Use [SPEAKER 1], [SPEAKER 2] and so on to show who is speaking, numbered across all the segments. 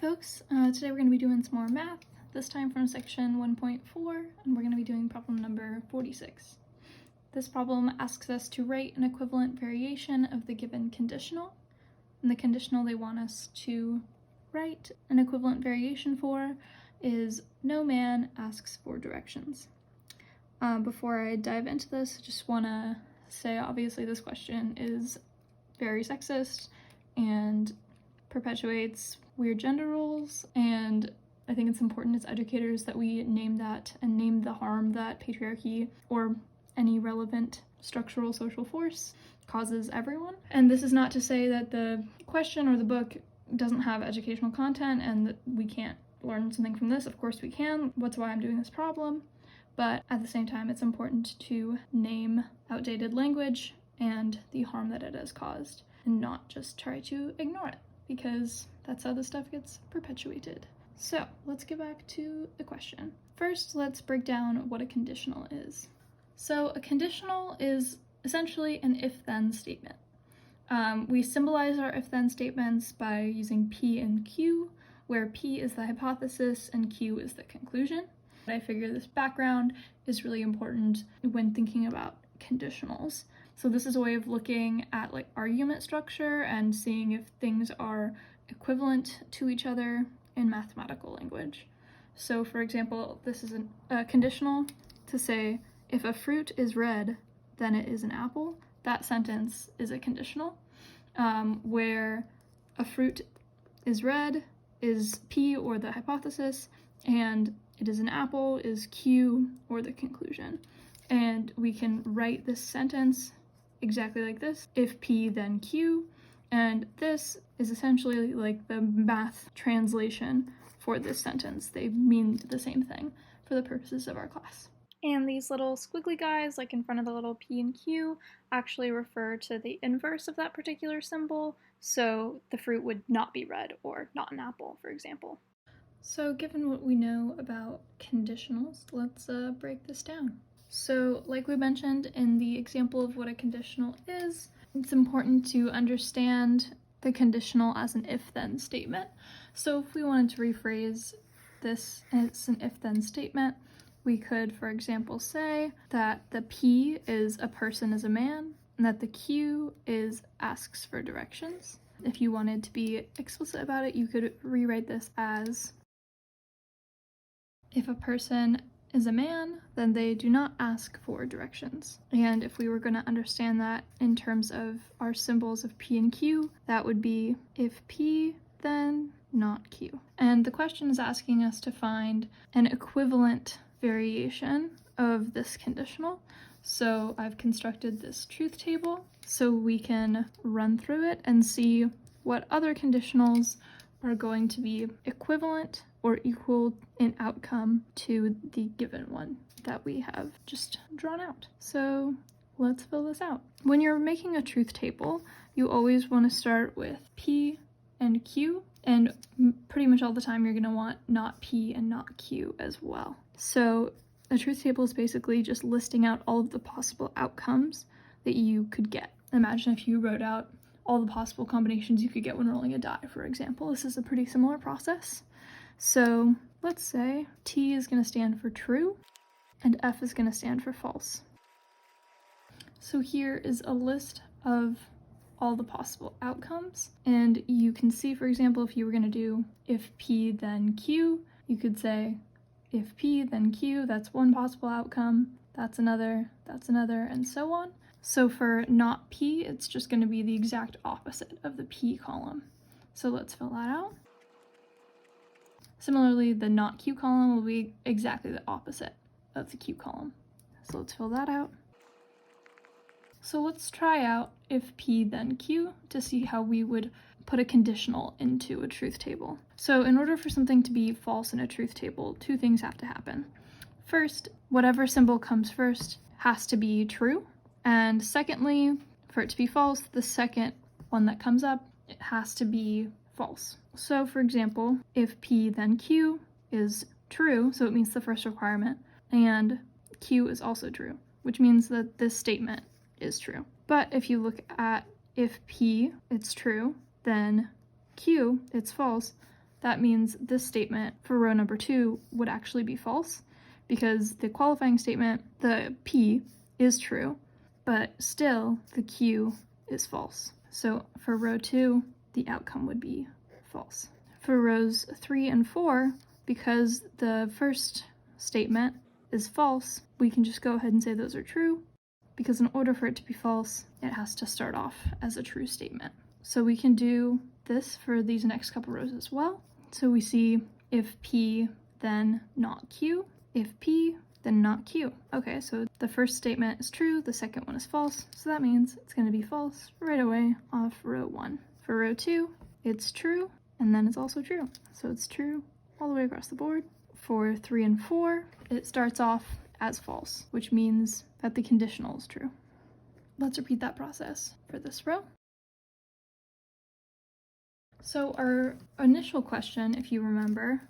[SPEAKER 1] folks, today we're going to be doing some more math, this time from section 1.4, and we're going to be doing problem number 46. This problem asks us to write an equivalent variation of the given conditional, and the conditional they want us to write an equivalent variation for is no man asks for directions. Before I dive into this, I just want to say obviously this question is very sexist and perpetuates weird gender roles, and I think it's important as educators that we name that and name the harm that patriarchy or any relevant structural social force causes everyone. And this is not to say that the question or the book doesn't have educational content and that we can't learn something from this. Of course we can. That's why I'm doing this problem. But at the same time, it's important to name outdated language and the harm that it has caused and not just try to ignore it, because that's how this stuff gets perpetuated. So let's get back to the question. First, let's break down what a conditional is. So a conditional is essentially an if-then statement. We symbolize our if-then statements by using P and Q, where P is the hypothesis and Q is the conclusion. I figure this background is really important when thinking about conditionals. So this is a way of looking at like argument structure and seeing if things are equivalent to each other in mathematical language. So for example, this is a conditional to say if a fruit is red, then it is an apple. That sentence is a conditional, where a fruit is red is P or the hypothesis, and it is an apple is Q or the conclusion. And we can write this sentence exactly like this: if P then Q, and this is essentially like the math translation for this sentence. They mean the same thing for the purposes of our class. And these little squiggly guys, like in front of the little P and Q, actually refer to the inverse of that particular symbol, so the fruit would not be red or not an apple, for example. So given what we know about conditionals, let's break this down. So like we mentioned in the example of what a conditional is, it's important to understand the conditional as an if-then statement. So if we wanted to rephrase this as an if-then statement, we could, for example, say that the P is a person is a man, and that the Q is asks for directions. If you wanted to be explicit about it, you could rewrite this as if a person is a man, then they do not ask for directions. And if we were going to understand that in terms of our symbols of P and Q, that would be if P, then not Q. And the question is asking us to find an equivalent variation of this conditional. So I've constructed this truth table so we can run through it and see what other conditionals are going to be equivalent or equal in outcome to the given one that we have just drawn out. So let's fill this out. When you're making a truth table, you always want to start with P and Q, and pretty much all the time you're going to want not P and not Q as well. So a truth table is basically just listing out all of the possible outcomes that you could get. Imagine if you wrote out all the possible combinations you could get when rolling a die, for example. This is a pretty similar process. So let's say T is going to stand for true and F is going to stand for false. So here is a list of all the possible outcomes, and you can see, for example, if you were going to do if P then Q, you could say if P then Q, that's one possible outcome, that's another, and so on. So for not P, it's just going to be the exact opposite of the P column. So let's fill that out. Similarly, the not Q column will be exactly the opposite of the Q column. So let's fill that out. So let's try out if P then Q to see how we would put a conditional into a truth table. So in order for something to be false in a truth table, two things have to happen. First, whatever symbol comes first has to be true. And secondly, for it to be false, the second one that comes up, it has to be false. So for example, if P then Q is true, so it meets the first requirement, and Q is also true, which means that this statement is true. But if you look at if P, it's true, then Q, it's false, that means this statement for row number 2 would actually be false, because the qualifying statement, the P, is true, but still the Q is false. So for row 2, the outcome would be false. For rows 3 and 4, because the first statement is false, we can just go ahead and say those are true, because in order for it to be false, it has to start off as a true statement. So we can do this for these next couple rows as well. So we see if P, then not Q, if P, then not Q. Okay, so the first statement is true, the second one is false, so that means it's going to be false right away off row 1. For row 2, it's true, and then it's also true. So it's true all the way across the board. For 3 and 4, it starts off as false, which means that the conditional is true. Let's repeat that process for this row. So our initial question, if you remember,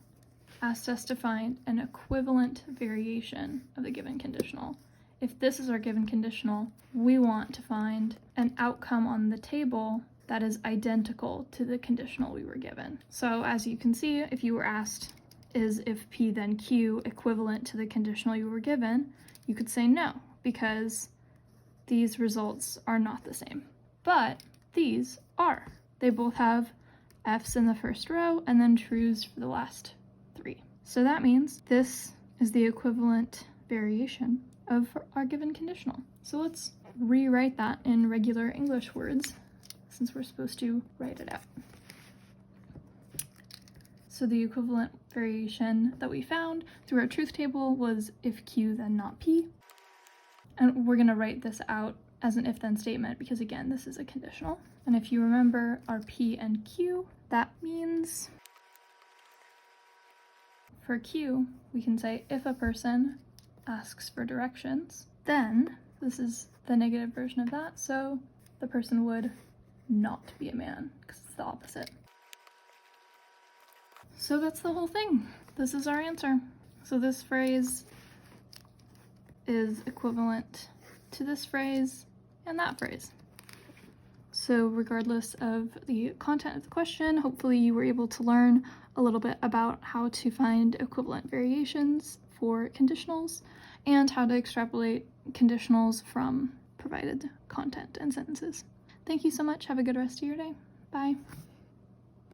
[SPEAKER 1] asked us to find an equivalent variation of the given conditional. If this is our given conditional, we want to find an outcome on the table that is identical to the conditional we were given. So as you can see, if you were asked, is if P then Q equivalent to the conditional you were given, you could say no, because these results are not the same. But these are. They both have F's in the first row and then trues for the last 3. So that means this is the equivalent variation of our given conditional. So let's rewrite that in regular English words, since we're supposed to write it out. So the equivalent variation that we found through our truth table was if Q then not P. And we're going to write this out as an if-then statement because, again, this is a conditional. And if you remember our P and Q, that means for Q, we can say if a person asks for directions, then this is the negative version of that, so the person would not be a man because it's the opposite. So that's the whole thing. This is our answer. So this phrase is equivalent to this phrase and that phrase. So regardless of the content of the question, hopefully you were able to learn a little bit about how to find equivalent variations for conditionals and how to extrapolate conditionals from provided content and sentences. Thank you so much. Have a good rest of your day. Bye.